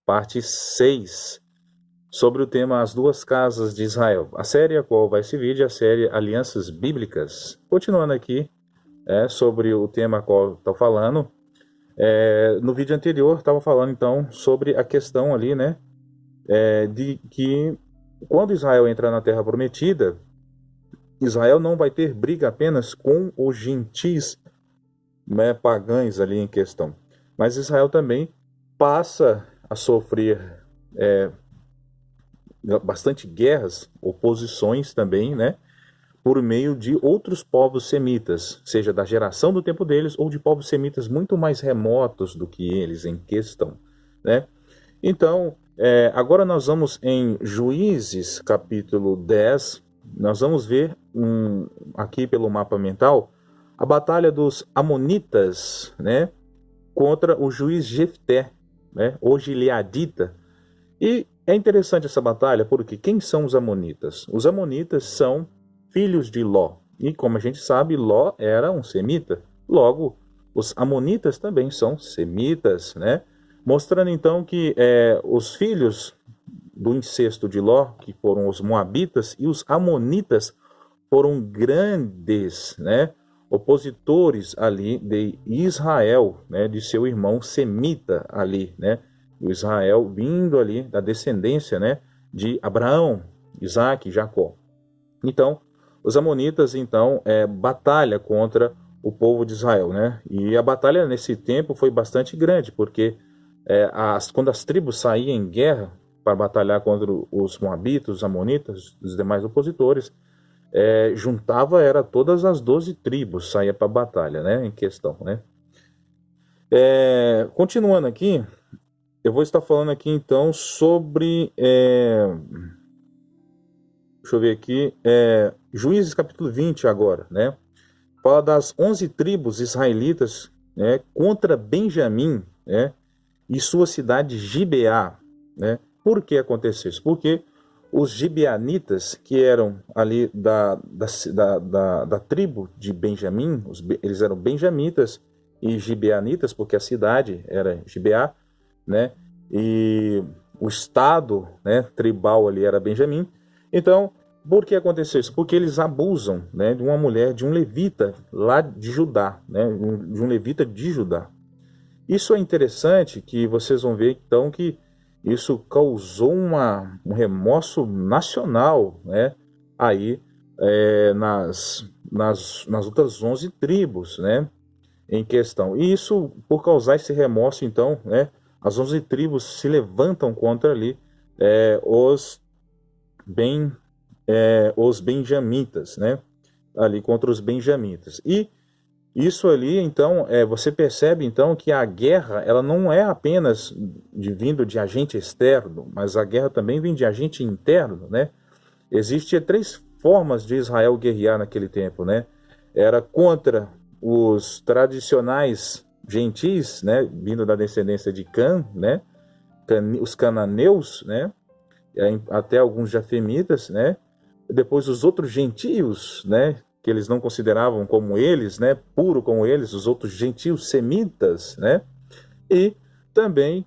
parte 6, sobre o tema As Duas Casas de Israel. A série a qual vai se vídeo é a série Alianças Bíblicas. Continuando aqui, sobre o tema a qual estou falando, no vídeo anterior estava falando então sobre a questão ali, né, de que quando Israel entrar na Terra Prometida, Israel não vai ter briga apenas com os gentis, né, pagãos ali em questão, mas Israel também passa a sofrer bastante guerras, oposições também, né, por meio de outros povos semitas, seja da geração do tempo deles ou de povos semitas muito mais remotos do que eles em questão, né? Então, agora nós vamos em Juízes, capítulo 10, nós vamos ver aqui pelo mapa mental a batalha dos Amonitas, né, contra o juiz Jefté, né, ou Gileadita. E é interessante essa batalha porque quem são os Amonitas? Os Amonitas são filhos de Ló. E como a gente sabe, Ló era um semita. Logo, os Amonitas também são semitas, né? Mostrando então que os filhos do incesto de Ló, que foram os Moabitas, e os Amonitas foram grandes, né, opositores ali de Israel, né, de seu irmão semita ali, né? O Israel vindo ali da descendência, né, de Abraão, Isaac e Jacó. Então, os amonitas, então, batalha contra o povo de Israel, né? E a batalha nesse tempo foi bastante grande, porque quando as tribos saíam em guerra para batalhar contra os moabitas, os amonitas, os demais opositores, juntava todas as 12 tribos, saía para a batalha, né? Em questão, né? Continuando aqui, eu vou estar falando aqui então sobre... deixa eu ver aqui, Juízes capítulo 20 agora, né? Fala das 11 tribos israelitas, né, contra Benjamim, né, e sua cidade Gibeá, né? Por que aconteceu isso? Porque os gibeanitas, que eram ali da tribo de Benjamim, eles eram benjamitas e gibeanitas, porque a cidade era Gibeá, né? E o estado, né, tribal ali era Benjamim. Então, por que aconteceu isso? Porque eles abusam, né, de uma mulher, de um levita lá de Judá, né, de um levita de Judá. Isso é interessante, que vocês vão ver então que isso causou um remorso nacional, né, aí nas outras 11 tribos, né, em questão. E isso, por causar esse remorso, então, né, as 11 tribos se levantam contra ali os benjamitas, né? Ali contra os benjamitas. E isso ali, então, você percebe então que a guerra, ela não é apenas vindo de agente externo, mas a guerra também vem de agente interno, né? Existia 3 formas de Israel guerrear naquele tempo, né? Era contra os tradicionais gentis, né, vindo da descendência de Cã, né? Os cananeus, né? Até alguns jafemitas, né? Depois os outros gentios, né, que eles não consideravam como eles, né, puro como eles, os outros gentios semitas, né, e também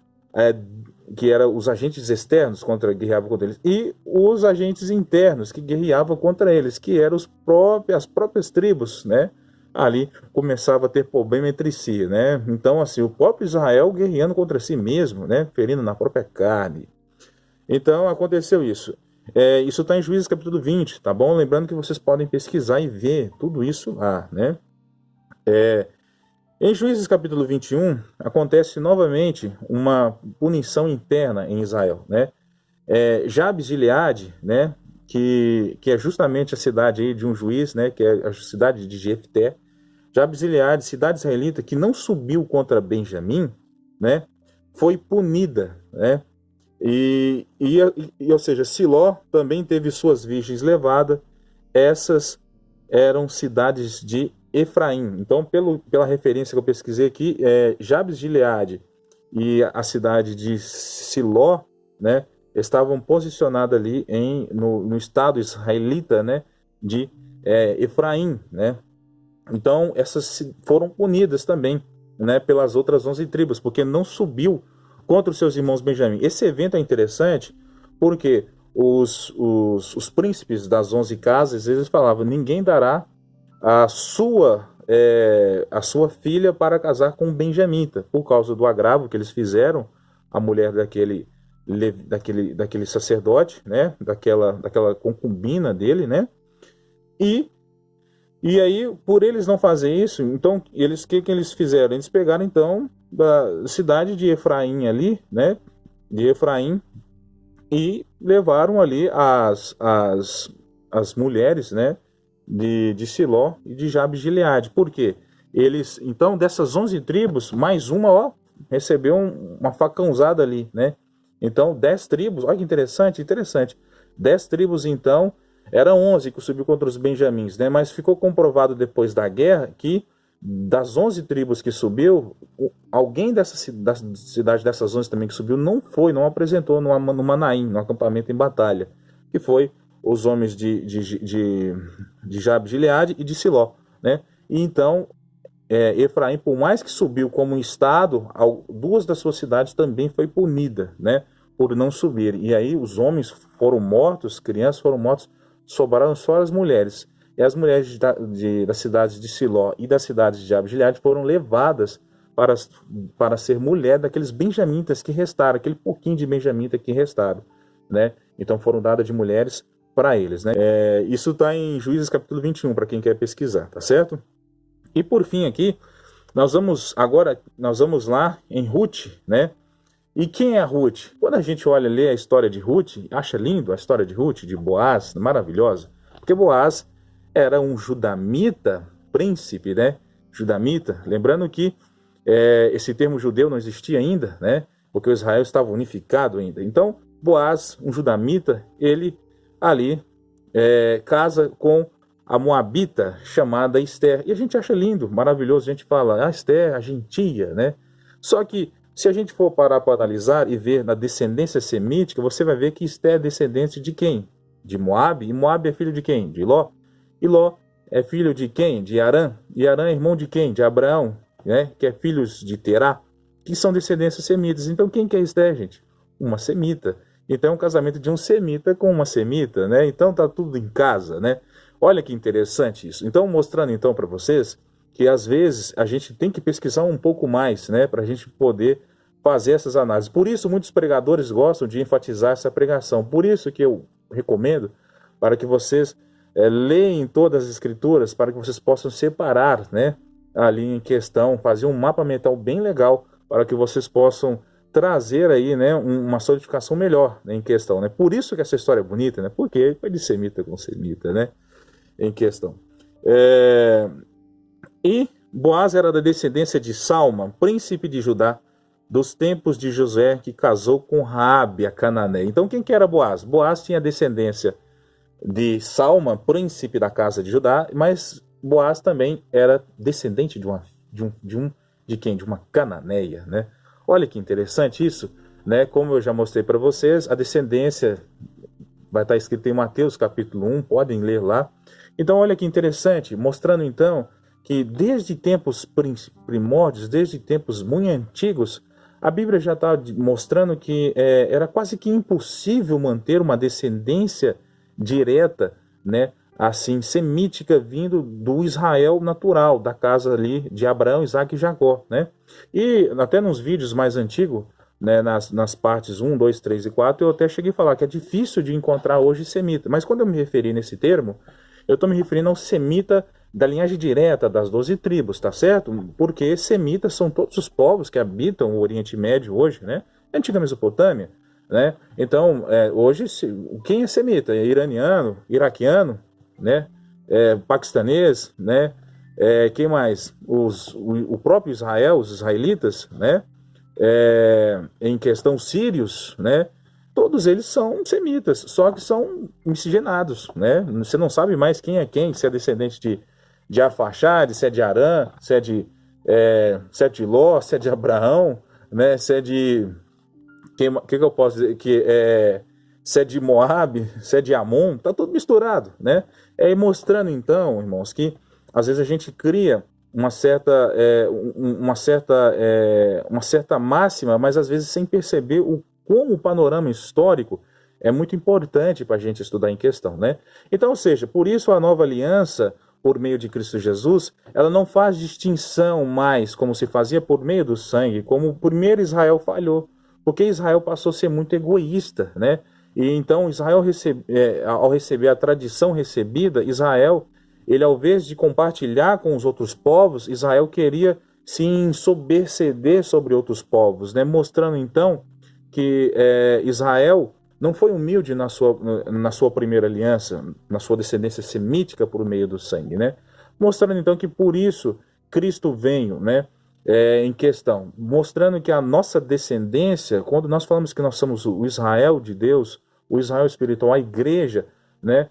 que eram os agentes externos guerreavam contra eles, e os agentes internos que guerreavam contra eles, que eram as próprias tribos, né, ali começava a ter problema entre si, né. Então, assim, o próprio Israel guerreando contra si mesmo, né, ferindo na própria carne. Então aconteceu isso. Isso está em Juízes capítulo 20, tá bom? Lembrando que vocês podem pesquisar e ver tudo isso lá, né? Em Juízes capítulo 21, acontece novamente uma punição interna em Israel, né? Jabes de Gileade, né? Que é justamente a cidade aí de um juiz, né? Que é a cidade de Jefté. Jabes de Gileade, cidade israelita que não subiu contra Benjamim, né? Foi punida, né? Ou seja, Siló também teve suas virgens levadas. Essas eram cidades de Efraim. Então, pela referência que eu pesquisei aqui, Jabes de Gileade e a cidade de Siló, né, estavam posicionadas ali no estado israelita, né, de Efraim, né? Então, essas foram punidas também, né, pelas outras 11 tribos, porque não subiu contra os seus irmãos Benjamim. Esse evento é interessante porque os príncipes das 11 casas, eles falavam, ninguém dará a sua filha para casar com um benjamita, por causa do agravo que eles fizeram à mulher daquele sacerdote, né? Daquela concubina dele, né? E aí, por eles não fazer isso, então, que eles fizeram? Eles pegaram, então, da cidade de Efraim ali, né? De Efraim, e levaram ali as mulheres, né? De Siló e de Jabe-Gileade. Por quê? Eles, então, dessas 11 tribos, mais uma, ó, recebeu uma facãozada ali, né? Então, 10 tribos, olha que interessante. 10 tribos, então, eram 11 que subiu contra os benjamins, né? Mas ficou comprovado depois da guerra que das 11 tribos que subiu, alguém da cidade dessas 11 também que subiu não apresentou no Manaim, no acampamento em batalha, que foi os homens de Jabe-Gileade e de Siló, né? E então, Efraim, por mais que subiu como um estado, duas das suas cidades também foi punida, né? Por não subir. E aí os homens foram mortos, crianças foram mortas, sobraram só as mulheres. E as mulheres das cidades de Siló e das cidades de Jabe-Gileade foram levadas para ser mulher daqueles benjamitas que restaram, aquele pouquinho de benjamita que restaram, né? Então foram dadas de mulheres para eles, né? Isso está em Juízes capítulo 21, para quem quer pesquisar, tá certo? E por fim aqui, nós vamos lá em Ruth, né? E quem é a Ruth? Quando a gente olha, lê a história de Ruth, acha lindo a história de Ruth, de Boaz, maravilhosa, porque Boaz era um judamita, príncipe, né? Judamita, lembrando que esse termo judeu não existia ainda, né? Porque o Israel estava unificado ainda. Então, Boaz, um judamita, ele ali casa com a moabita chamada Esther. E a gente acha lindo, maravilhoso, a gente fala, Esther, a gentia, né? Só que, se a gente for parar para analisar e ver na descendência semítica, você vai ver que Esther é descendente de quem? De Moabe. E Moabe é filho de quem? De Ló. E Ló é filho de quem? De Arã. E Arã é irmão de quem? De Abraão, né? Que é filhos de Terá, que são descendências semitas. Então quem que é Esther, gente? Uma semita. Então é um casamento de um semita com uma semita, né? Então tá tudo em casa, né? Olha que interessante isso. Então, mostrando então para vocês que às vezes a gente tem que pesquisar um pouco mais, né? Para a gente poder fazer essas análises. Por isso muitos pregadores gostam de enfatizar essa pregação. Por isso que eu recomendo para que vocês leem todas as escrituras, para que vocês possam separar, né? Ali em questão, fazer um mapa mental bem legal, para que vocês possam trazer aí, né, uma solidificação melhor, né, em questão, né? Por isso que essa história é bonita, né? Porque foi de semita com semita, né? Em questão. E Boaz era da descendência de Salma, príncipe de Judá, dos tempos de José, que casou com Raabe, a cananeia. Então quem que era Boaz? Boaz tinha descendência de Salma, príncipe da casa de Judá, mas Boaz também era descendente de quem? De uma cananeia, né? Olha que interessante isso, né? Como eu já mostrei para vocês, a descendência vai estar escrito em Mateus capítulo 1, podem ler lá. Então olha que interessante, mostrando então que desde tempos primórdios, desde tempos muito antigos, a Bíblia já está mostrando que era quase que impossível manter uma descendência direta, né, assim, semítica, vindo do Israel natural, da casa ali de Abraão, Isaac e Jacó, né? E até nos vídeos mais antigos, né, nas partes 1, 2, 3 e 4, eu até cheguei a falar que é difícil de encontrar hoje semita. Mas quando eu me referi nesse termo, eu estou me referindo ao semita da linhagem direta das 12 tribos, tá certo? Porque semitas são todos os povos que habitam o Oriente Médio hoje, né? Antiga Mesopotâmia, né? Então, hoje, quem é semita? É iraniano, iraquiano, né? Paquistanês, né? Quem mais? O próprio Israel, os israelitas, né? Em questão sírios, né? Todos eles são semitas, só que são miscigenados, né? Você não sabe mais quem é quem, se é descendente de Arfaxade, se é de Arã, se é de Ló, se é de Abraão, né? Se é de... que eu posso dizer? Se é de Moabe, se é de Amon, tá tudo misturado, né? Mostrando então, irmãos, que às vezes a gente cria uma certa máxima, mas às vezes sem perceber como o panorama histórico é muito importante para a gente estudar em questão, né? Então, ou seja, por isso a nova aliança, por meio de Cristo Jesus, ela não faz distinção mais, como se fazia por meio do sangue, como o primeiro Israel falhou, porque Israel passou a ser muito egoísta, né? E então Israel, ao receber a tradição recebida, Israel, ele ao invés de compartilhar com os outros povos, Israel queria se ensoberbecer sobre outros povos, né? Mostrando então que Israel não foi humilde na sua primeira aliança, na sua descendência semítica por meio do sangue, né? Mostrando então que por isso Cristo veio, né? Em questão, mostrando que a nossa descendência, quando nós falamos que nós somos o Israel de Deus, o Israel espiritual, a igreja, né?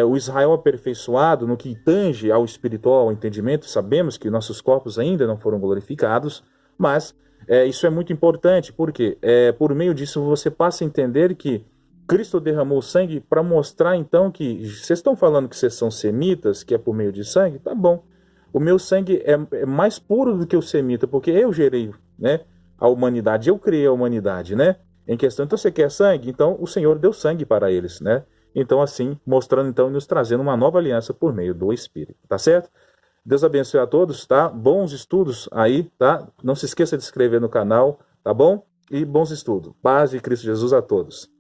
O Israel aperfeiçoado no que tange ao espiritual, ao entendimento, sabemos que nossos corpos ainda não foram glorificados, mas isso é muito importante, porque por meio disso você passa a entender que Cristo derramou sangue para mostrar então que vocês estão falando que vocês são semitas, que é por meio de sangue, tá bom. O meu sangue é mais puro do que o semita, porque eu gerei, né, a humanidade, eu criei a humanidade, né? Em questão, então você quer sangue? Então o Senhor deu sangue para eles, né? Então assim, mostrando então e nos trazendo uma nova aliança por meio do Espírito, tá certo? Deus abençoe a todos, tá? Bons estudos aí, tá? Não se esqueça de se inscrever no canal, tá bom? E bons estudos. Paz de Cristo Jesus a todos.